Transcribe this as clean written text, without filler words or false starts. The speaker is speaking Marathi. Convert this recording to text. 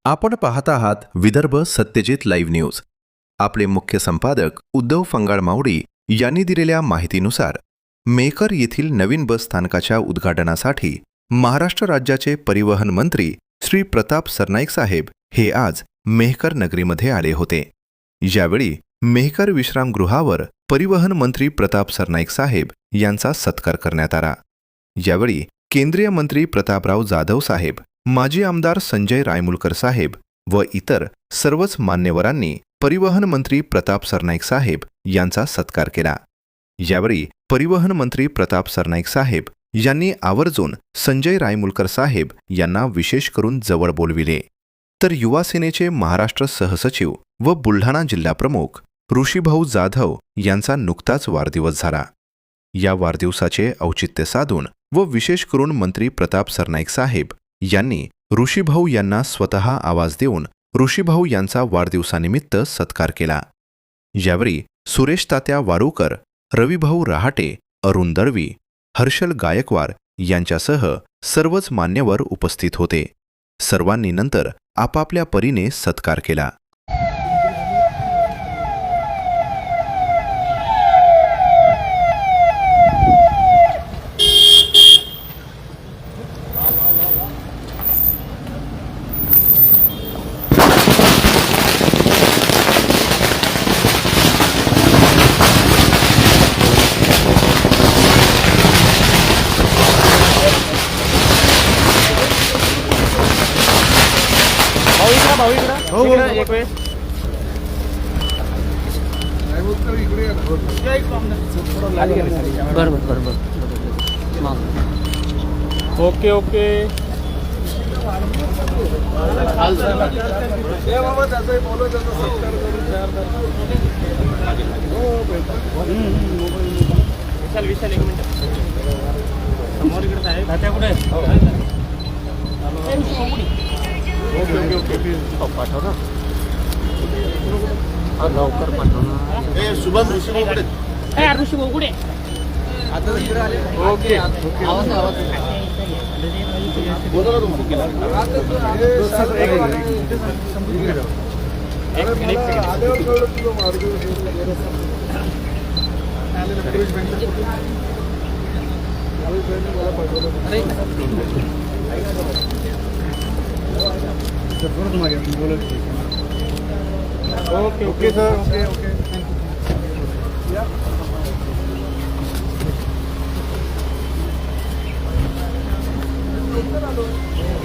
आपण पाहत आहात विदर्भ सत्यजित लाईव्ह न्यूज. आपले मुख्य संपादक उद्धव फंगाळ मावडी यांनी दिलेल्या माहितीनुसार मेहकर येथील नवीन बस स्थानकाच्या उद्घाटनासाठी महाराष्ट्र राज्याचे परिवहन मंत्री श्री प्रताप सरनाईक साहेब हे आज मेहकर नगरीमध्ये आले होते. यावेळी मेहकर विश्रामगृहावर परिवहन मंत्री प्रताप सरनाईक साहेब यांचा सत्कार करण्यात आला. यावेळी केंद्रीय मंत्री प्रतापराव जाधव साहेब, माजी आमदार संजय रायमुलकर साहेब व इतर सर्वच मान्यवरांनी परिवहन मंत्री प्रताप सरनाईक साहेब यांचा सत्कार केला. यावेळी परिवहन मंत्री प्रताप सरनाईक साहेब यांनी आवर्जून संजय रायमुलकर साहेब यांना विशेष करून जवळ बोलविले. तर युवा सेनेचे महाराष्ट्र सहसचिव व बुलढाणा जिल्हाप्रमुख ऋषीभाऊ जाधव यांचा नुकताच वाढदिवस झाला. या वाढदिवसाचे औचित्य साधून व विशेष करून मंत्री प्रताप सरनाईक साहेब यांनी ऋषीभाऊ यांना स्वतः आवाज देऊन ऋषीभाऊ यांचा वाढदिवसानिमित्त सत्कार केला. यावेळी सुरेश तात्या वारुकर, रविभाऊ रहाटे, अरुण दळवी, हर्षल गायकवाड यांच्यासह सर्वच मान्यवर उपस्थित होते. सर्वांनी नंतर आपापल्या परीने सत्कार केला. एक वेळ बरोबर ओके ओके विशाल एक मिनिट समोर इकडे साहेब तात्या कुठे ओके ओके ओके पाठव ना लवकर पाठव ना. शुभम ऋषी बोगुडे आता इकडे आले. ओके आवाज बोला ना तुम्ही okay okay sir okay okay